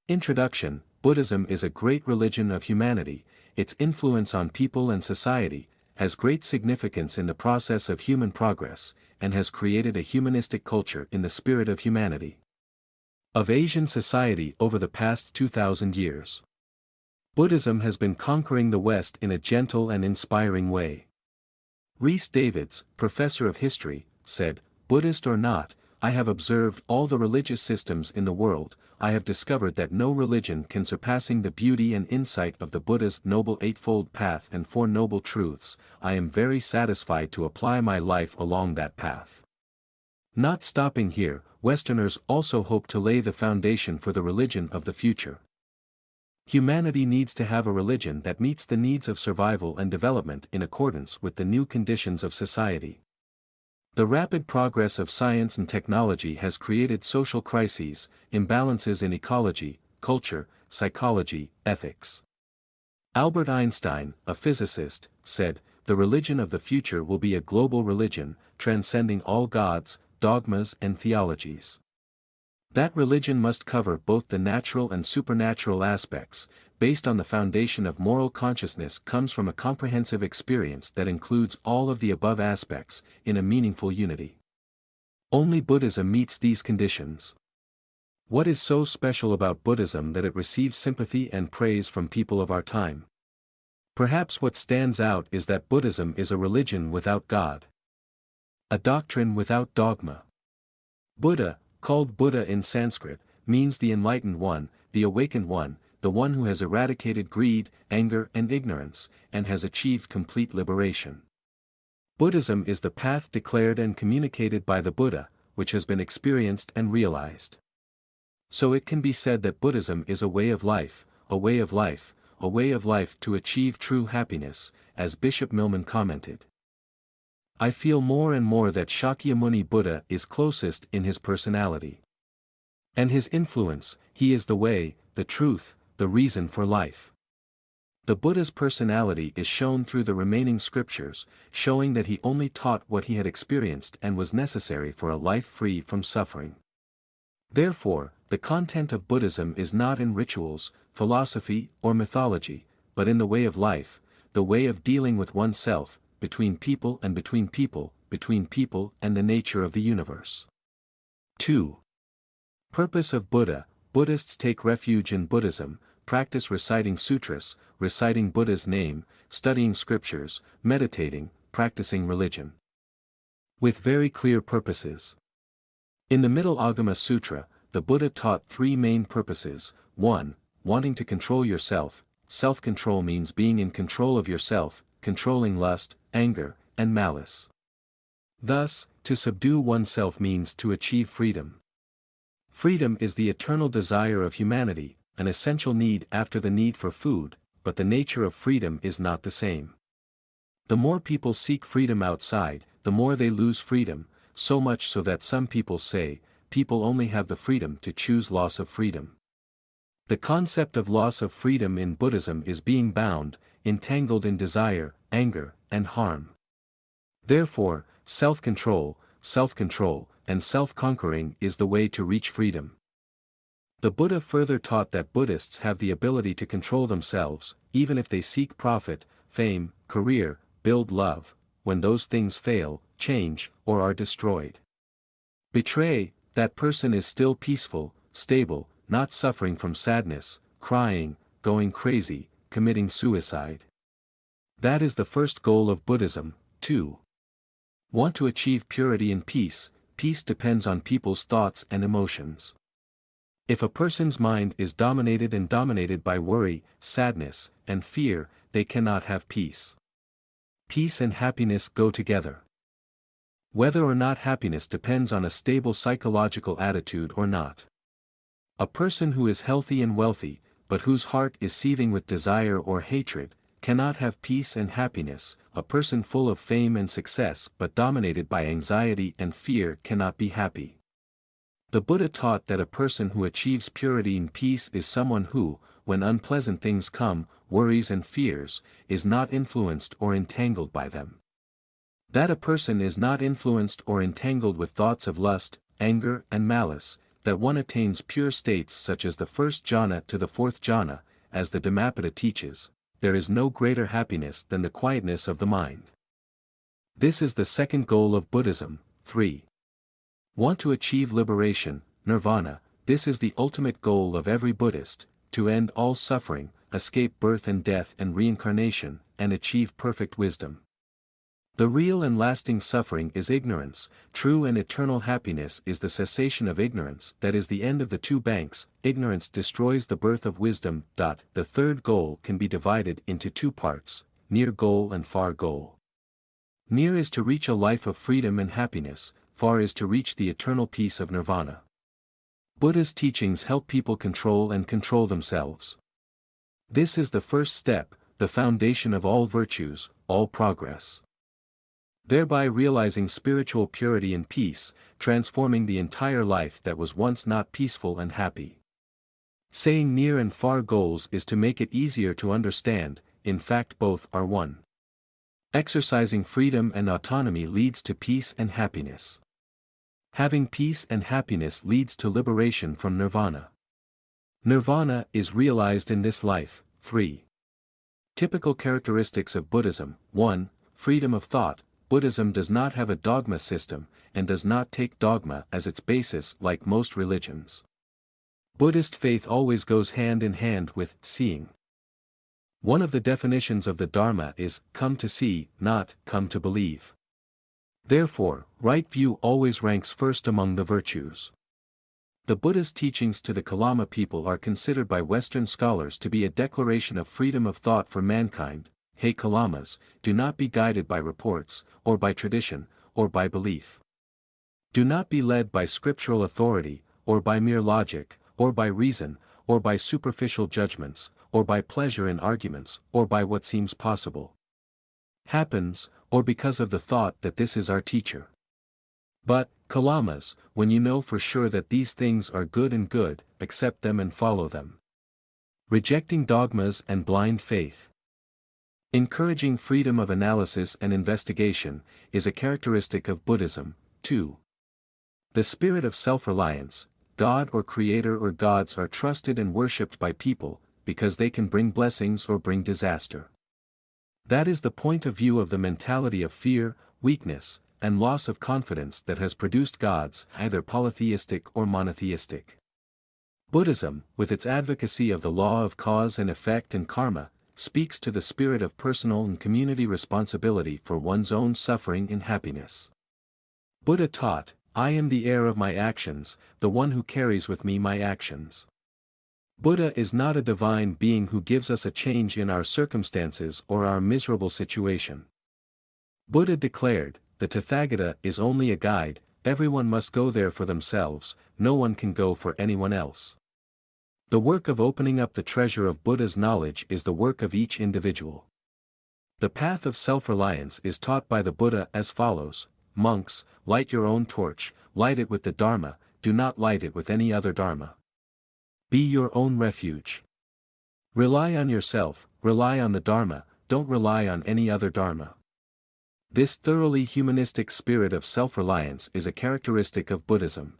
Introduction. Buddhism is a great religion of humanity. Its influence on people and society has great significance in the process of human progress, and has created a humanistic culture in the spirit of humanity of Asian society over the past 2,000 years. Buddhism has been conquering the West in a gentle and inspiring way. Rhys Davids, professor of history, said, "Buddhist or not, I have observed all the religious systems in the world. I have discovered that no religion can surpassing the beauty and insight of the Buddha's Noble Eightfold Path and Four Noble Truths. I am very satisfied to apply my life along that path." Not stopping here, Westerners also hope to lay the foundation for the religion of the future. Humanity needs to have a religion that meets the needs of survival and development in accordance with the new conditions of society. The rapid progress of science and technology has created social crises, imbalances in ecology, culture, psychology, ethics. Albert Einstein, a physicist, said, "The religion of the future will be a global religion, transcending all gods, dogmas and theologies." That religion must cover both the natural and supernatural aspects, based on the foundation of moral consciousness comes from a comprehensive experience that includes all of the above aspects, in a meaningful unity. Only Buddhism meets these conditions. What is so special about Buddhism that it receives sympathy and praise from people of our time? Perhaps what stands out is that Buddhism is a religion without God. A doctrine without dogma. Buddha, called Buddha in Sanskrit, means the enlightened one, the awakened one, the one who has eradicated greed, anger and ignorance, and has achieved complete liberation. Buddhism is the path declared and communicated by the Buddha, which has been experienced and realized. So it can be said that Buddhism is a way of life, a way of life, a way of life to achieve true happiness, as Bishop Millman commented. I feel more and more that Shakyamuni Buddha is closest in his personality and his influence. He is the way, the truth, the reason for life. The Buddha's personality is shown through the remaining scriptures, showing that he only taught what he had experienced and was necessary for a life free from suffering. Therefore, the content of Buddhism is not in rituals, philosophy, or mythology, but in the way of life, the way of dealing with oneself, between people and between people and the nature of the universe. 2. Purpose of Buddha. Buddhists take refuge in Buddhism, practice reciting sutras, reciting Buddha's name, studying scriptures, meditating, practicing religion. With very clear purposes. In the Middle Agama Sutra, the Buddha taught three main purposes. 1. Wanting to control yourself. Self-control means being in control of yourself, controlling lust, anger, and malice. Thus, to subdue oneself means to achieve freedom. Freedom is the eternal desire of humanity, an essential need after the need for food, but the nature of freedom is not the same. The more people seek freedom outside, the more they lose freedom, so much so that some people say, people only have the freedom to choose loss of freedom. The concept of loss of freedom in Buddhism is being bound, entangled in desire, anger, and harm. Therefore, self-control, and self-conquering is the way to reach freedom. The Buddha further taught that Buddhists have the ability to control themselves, even if they seek profit, fame, career, build love, when those things fail, change, or are destroyed. Betray, that person is still peaceful, stable, not suffering from sadness, crying, going crazy, committing suicide. That is the first goal of Buddhism. 2. Want to achieve purity and peace. Peace depends on people's thoughts and emotions. If a person's mind is dominated by worry, sadness, and fear, they cannot have peace. Peace and happiness go together. Whether or not happiness depends on a stable psychological attitude or not. A person who is healthy and wealthy, but whose heart is seething with desire or hatred, cannot have peace and happiness. A person full of fame and success but dominated by anxiety and fear cannot be happy. The Buddha taught that a person who achieves purity and peace is someone who, when unpleasant things come, worries and fears, is not influenced or entangled by them. That a person is not influenced or entangled with thoughts of lust, anger and malice, that one attains pure states such as the first jhana to the fourth jhana, as the Dhammapada teaches, there is no greater happiness than the quietness of the mind. This is the second goal of Buddhism. 3. Want to achieve liberation, nirvana, this is the ultimate goal of every Buddhist, to end all suffering, escape birth and death and reincarnation, and achieve perfect wisdom. The real and lasting suffering is ignorance, true and eternal happiness is the cessation of ignorance, that is the end of the two banks, ignorance destroys the birth of wisdom. The third goal can be divided into two parts, near goal and far goal. Near is to reach a life of freedom and happiness, far is to reach the eternal peace of nirvana. Buddha's teachings help people control and control themselves. This is the first step, the foundation of all virtues, all progress. Thereby realizing spiritual purity and peace, transforming the entire life that was once not peaceful and happy. Saying near and far goals is to make it easier to understand, in fact both are one. Exercising freedom and autonomy leads to peace and happiness. Having peace and happiness leads to liberation from nirvana. Nirvana is realized in this life. 3. Typical characteristics of Buddhism. 1. Freedom of thought. Buddhism does not have a dogma system, and does not take dogma as its basis like most religions. Buddhist faith always goes hand in hand with seeing. One of the definitions of the Dharma is, come to see, not, come to believe. Therefore, right view always ranks first among the virtues. The Buddha's teachings to the Kalama people are considered by Western scholars to be a declaration of freedom of thought for mankind. Hey Kalamas, do not be guided by reports, or by tradition, or by belief. Do not be led by scriptural authority, or by mere logic, or by reason, or by superficial judgments, or by pleasure in arguments, or by what seems possible. Happens, or because of the thought that this is our teacher. But, Kalamas, when you know for sure that these things are good and good, accept them and follow them. Rejecting dogmas and blind faith. Encouraging freedom of analysis and investigation, is a characteristic of Buddhism. 2. The spirit of self-reliance, God or Creator or gods are trusted and worshipped by people, because they can bring blessings or bring disaster. That is the point of view of the mentality of fear, weakness, and loss of confidence that has produced gods, either polytheistic or monotheistic. Buddhism, with its advocacy of the law of cause and effect and karma, speaks to the spirit of personal and community responsibility for one's own suffering and happiness. Buddha taught, I am the heir of my actions, the one who carries with me my actions. Buddha is not a divine being who gives us a change in our circumstances or our miserable situation. Buddha declared, the Tathagata is only a guide, everyone must go there for themselves, no one can go for anyone else. The work of opening up the treasure of Buddha's knowledge is the work of each individual. The path of self-reliance is taught by the Buddha as follows, monks, light your own torch, light it with the Dharma, do not light it with any other Dharma. Be your own refuge. Rely on yourself, rely on the Dharma, don't rely on any other Dharma. This thoroughly humanistic spirit of self-reliance is a characteristic of Buddhism.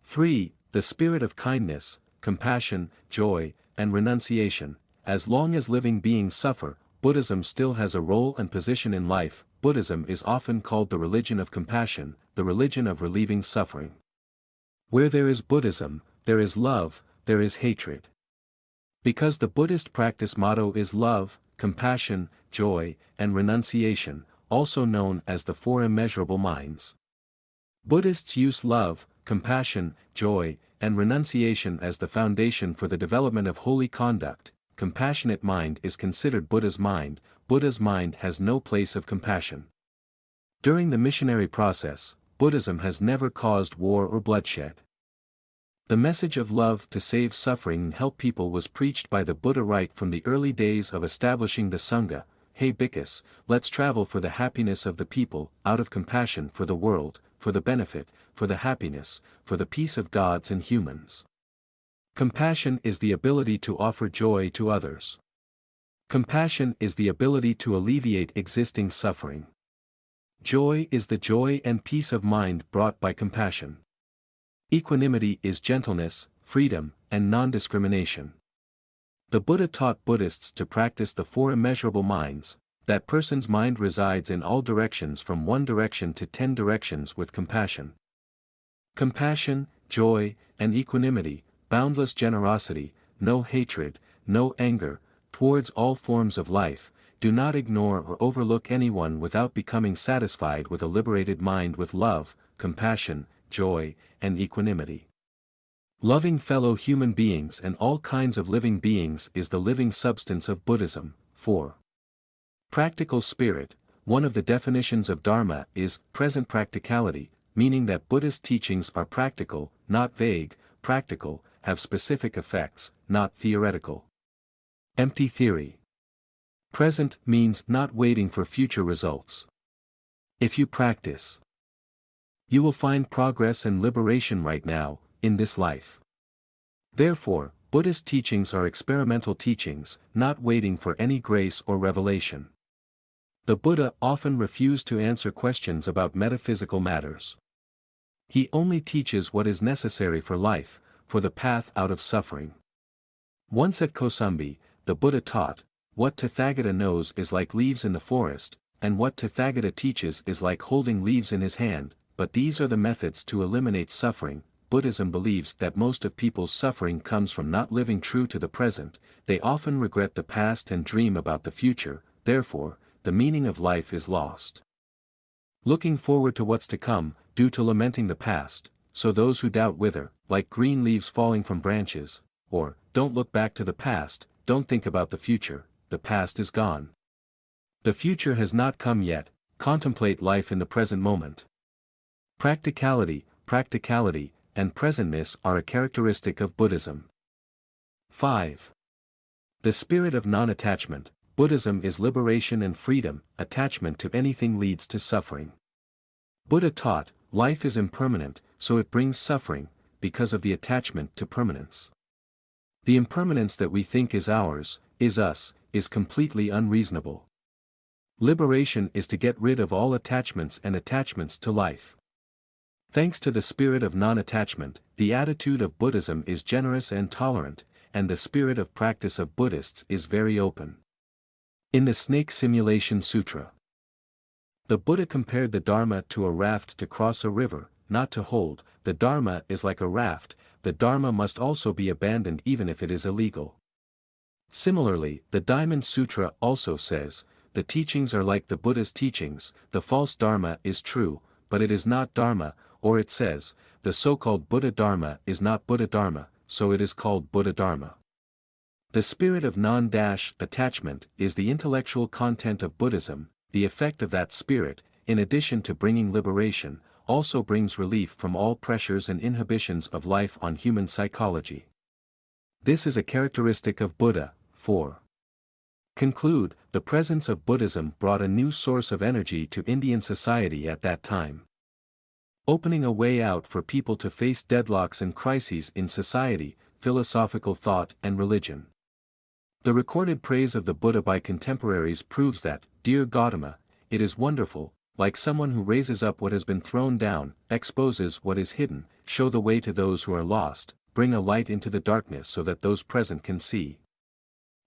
3. The spirit of kindness, compassion, joy, and renunciation. As long as living beings suffer, Buddhism still has a role and position in life. Buddhism is often called the religion of compassion, the religion of relieving suffering. Where there is Buddhism, there is love, there is hatred. Because the Buddhist practice motto is love, compassion, joy, and renunciation, also known as the Four Immeasurable Minds. Buddhists use love, compassion, joy, and renunciation as the foundation for the development of holy conduct. Compassionate mind is considered Buddha's mind. Buddha's mind has no place of compassion. During the missionary process, Buddhism has never caused war or bloodshed. The message of love to save suffering and help people was preached by the Buddha right from the early days of establishing the Sangha. Hey Bhikkhus, let's travel for the happiness of the people, out of compassion for the world, for the benefit, for the happiness, for the peace of gods and humans. Compassion is the ability to offer joy to others. Compassion is the ability to alleviate existing suffering. Joy is the joy and peace of mind brought by compassion. Equanimity is gentleness, freedom, and non-discrimination. The Buddha taught Buddhists to practice the four immeasurable minds. That person's mind resides in all directions from one direction to 10 directions with compassion. Compassion, joy, and equanimity, boundless generosity, no hatred, no anger, towards all forms of life, do not ignore or overlook anyone without becoming satisfied with a liberated mind with love, compassion, joy, and equanimity. Loving fellow human beings and all kinds of living beings is the living substance of Buddhism. 4. Practical spirit. One of the definitions of Dharma is present practicality, meaning that Buddhist teachings are practical, not vague, practical, have specific effects, not theoretical. Empty theory. Present means not waiting for future results. If you practice, you will find progress and liberation right now, in this life. Therefore, Buddhist teachings are experimental teachings, not waiting for any grace or revelation. The Buddha often refused to answer questions about metaphysical matters. He only teaches what is necessary for life, for the path out of suffering. Once at Kosambi, the Buddha taught, what Tathagata knows is like leaves in the forest, and what Tathagata teaches is like holding leaves in his hand, but these are the methods to eliminate suffering. Buddhism believes that most of people's suffering comes from not living true to the present. They often regret the past and dream about the future, therefore, the meaning of life is lost. Looking forward to what's to come, due to lamenting the past, so those who doubt wither, like green leaves falling from branches, or, don't look back to the past, don't think about the future, the past is gone. The future has not come yet, contemplate life in the present moment. Practicality, and presentness are a characteristic of Buddhism. 5. The spirit of non-attachment. Buddhism is liberation and freedom. Attachment to anything leads to suffering. Buddha taught, life is impermanent, so it brings suffering, because of the attachment to permanence. The impermanence that we think is ours, is us, is completely unreasonable. Liberation is to get rid of all attachments and attachments to life. Thanks to the spirit of non-attachment, the attitude of Buddhism is generous and tolerant, and the spirit of practice of Buddhists is very open. In the Snake Simulation Sutra, the Buddha compared the Dharma to a raft to cross a river, not to hold. The Dharma is like a raft, the Dharma must also be abandoned even if it is illegal. Similarly, the Diamond Sutra also says, the teachings are like the Buddha's teachings, the false Dharma is true, but it is not Dharma, or it says, the so-called Buddha Dharma is not Buddha Dharma, so it is called Buddha Dharma. The spirit of non-attachment is the intellectual content of Buddhism. The effect of that spirit, in addition to bringing liberation, also brings relief from all pressures and inhibitions of life on human psychology. This is a characteristic of Buddha. 4. Conclude, the presence of Buddhism brought a new source of energy to Indian society at that time, opening a way out for people to face deadlocks and crises in society, philosophical thought and religion. The recorded praise of the Buddha by contemporaries proves that, dear Gautama, it is wonderful, like someone who raises up what has been thrown down, exposes what is hidden, show the way to those who are lost, bring a light into the darkness so that those present can see.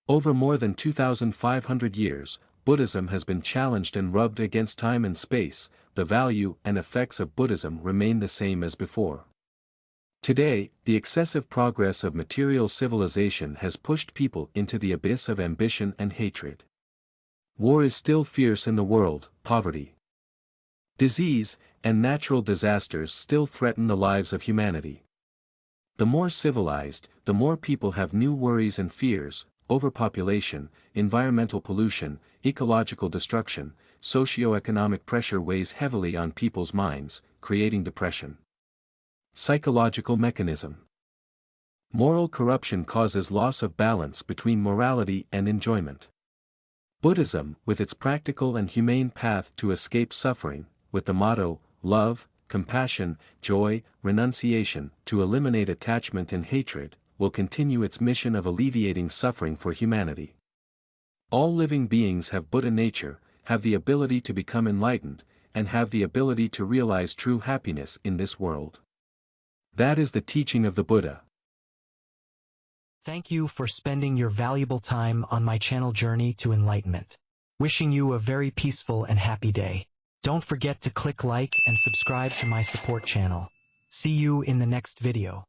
Over more than 2,500 years, Buddhism has been challenged and rubbed against time and space. The value and effects of Buddhism remain the same as before. Today, the excessive progress of material civilization has pushed people into the abyss of ambition and hatred. War is still fierce in the world, poverty, disease, and natural disasters still threaten the lives of humanity. The more civilized, the more people have new worries and fears: overpopulation, environmental pollution, ecological destruction. Socio-economic pressure weighs heavily on people's minds, creating depression. Psychological mechanism. Moral corruption causes loss of balance between morality and enjoyment. Buddhism, with its practical and humane path to escape suffering, with the motto, love, compassion, joy, renunciation, to eliminate attachment and hatred, will continue its mission of alleviating suffering for humanity. All living beings have Buddha nature, have the ability to become enlightened, and have the ability to realize true happiness in this world. That is the teaching of the Buddha. Thank you for spending your valuable time on my channel journey to enlightenment. Wishing you a very peaceful and happy day. Don't forget to click like and subscribe to my support channel. See you in the next video.